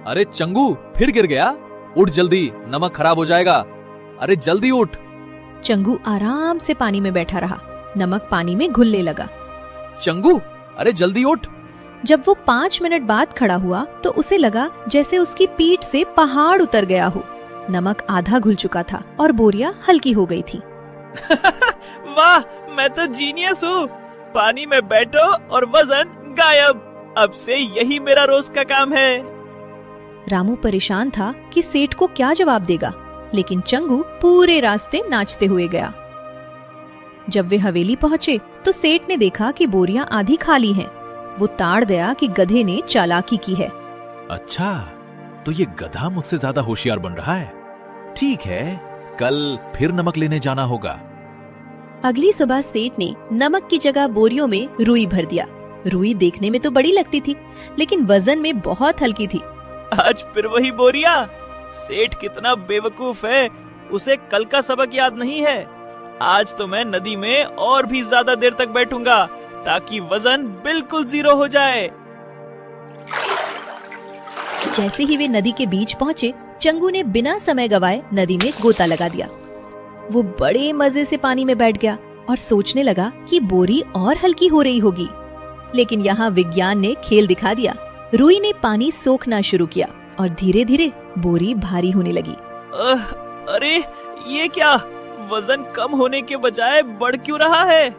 अरे चंगू, फिर गिर गया? उठ जल्दी, नमक खराब हो जाएगा। अरे जल्दी उठ। चंगू आराम से पानी में बैठा रहा। नमक पानी में घुलने लगा। चंगू, अरे जल्दी उठ। जब वो 5 मिनट बाद खड़ा हुआ तो उसे लगा जैसे उसकी पीठ से पहाड़ उतर गया हो। नमक आधा घुल चुका था और बोरियां हल्की हो गई थी। वाह, मैं तो जीनियस हूँ। पानी में बैठो और वजन गायब। अब से यही मेरा रोज का काम है। रामू परेशान था कि सेठ को क्या जवाब देगा, लेकिन चंगू पूरे रास्ते नाचते हुए गया। जब वे हवेली पहुंचे तो सेठ ने देखा कि बोरियां आधी खाली हैं। वो ताड़ गया कि गधे ने चालाकी की है। अच्छा, तो ये गधा मुझसे ज्यादा होशियार बन रहा है। ठीक है, कल फिर नमक लेने जाना होगा। अगली सुबह सेठ ने नमक की जगह बोरियों में रुई भर दिया। रुई देखने में तो बड़ी लगती थी, लेकिन वजन में बहुत हल्की थी। आज फिर वही बोरिया। सेठ कितना बेवकूफ है, उसे कल का सबक याद नहीं है। आज तो मैं नदी में और भी ज्यादा देर तक बैठूंगा ताकि वजन बिल्कुल 0 हो जाए। जैसे ही वे नदी के बीच पहुंचे, चंगू ने बिना समय गवाए नदी में गोता लगा दिया। वो बड़े मजे से पानी में बैठ गया और सोचने लगा कि बोरी और हल्की हो रही होगी। लेकिन यहाँ विज्ञान ने खेल दिखा दिया। रुई ने पानी सोखना शुरू किया और धीरे धीरे बोरी भारी होने लगी। अरे ये क्या, वजन कम होने के बजाय बढ़ क्यों रहा है?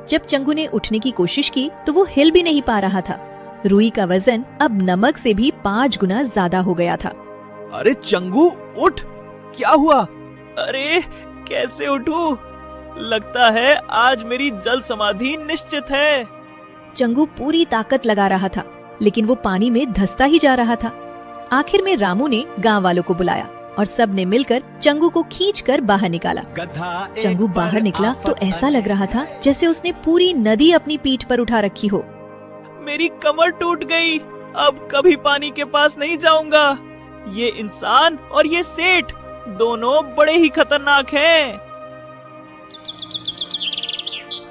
जब चंगू ने उठने की कोशिश की तो वो हिल भी नहीं पा रहा था। रुई का वजन अब नमक से भी 5 गुना ज्यादा हो गया था। अरे चंगू, उठ, क्या हुआ? अरे कैसे उठूं? लगता है आज मेरी जल समाधि निश्चित है। चंगू पूरी ताकत लगा रहा था, लेकिन वो पानी में धंसता ही जा रहा था। आखिर में रामू ने गांव वालों को बुलाया और सब ने मिलकर चंगू को खींचकर बाहर निकाला। चंगू बाहर निकला तो ऐसा लग रहा था जैसे उसने पूरी नदी अपनी पीठ पर उठा रखी हो। मेरी कमर टूट गई, अब कभी पानी के पास नहीं जाऊंगा। ये इंसान और ये सेठ दोनों बड़े ही खतरनाक हैं।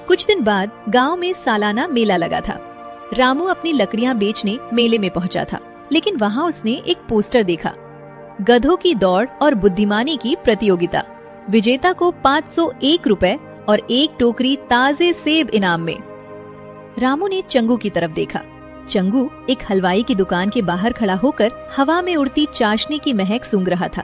कुछ दिन बाद गांव में सालाना मेला लगा था। रामू अपनी लकड़ियां बेचने मेले में पहुंचा था, लेकिन वहां उसने एक पोस्टर देखा। गधों की दौड़ और बुद्धिमानी की प्रतियोगिता। विजेता को 501 रुपए और 1 टोकरी ताजे सेब इनाम में। रामू ने चंगू की तरफ देखा। चंगू एक हलवाई की दुकान के बाहर खड़ा होकर हवा में उड़ती चाशनी की महक सूंघ रहा था।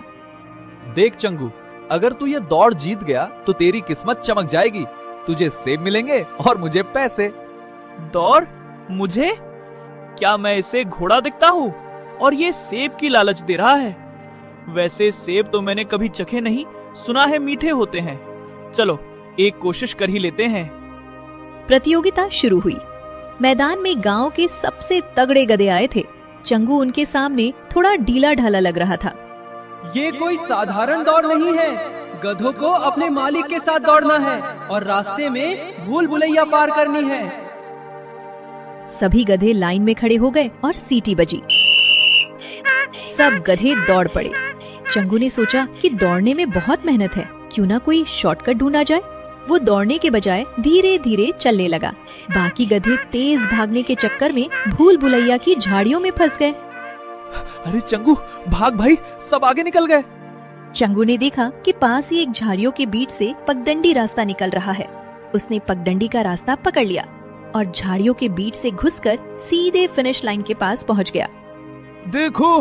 देख चंगू, अगर तू ये दौड़ जीत गया तो तेरी किस्मत चमक जाएगी। तुझे सेब मिलेंगे और मुझे पैसे। दौड़? मुझे? क्या मैं इसे घोड़ा दिखता हूँ और ये सेब की लालच दे रहा है? वैसे सेब तो मैंने कभी चखे नहीं, सुना है मीठे होते हैं। चलो एक कोशिश कर ही लेते हैं। प्रतियोगिता शुरू हुई। मैदान में गांव के सबसे तगड़े गधे आए थे। चंगू उनके सामने थोड़ा ढीला ढाला लग रहा था। ये कोई साधारण दौड़ नहीं है। गधों को अपने मालिक के साथ दौड़ना है और रास्ते में भूल भुलैया पार करनी है। सभी गधे लाइन में खड़े हो गए और सीटी बजी। सब गधे दौड़ पड़े। चंगू ने सोचा कि दौड़ने में बहुत मेहनत है, क्यों ना कोई शॉर्टकट ढूंढा जाए। वो दौड़ने के बजाय धीरे धीरे चलने लगा। बाकी गधे तेज भागने के चक्कर में भूल भुलैया की झाड़ियों में फंस गए। अरे चंगू, भाग भाई, सब आगे निकल गए। चंगू ने देखा कि पास ही एक झाड़ियों के बीच से पगडंडी रास्ता निकल रहा है। उसने पगडंडी का रास्ता पकड़ लिया और झाड़ियों के बीच से घुसकर सीधे फिनिश लाइन के पास पहुंच गया। देखो,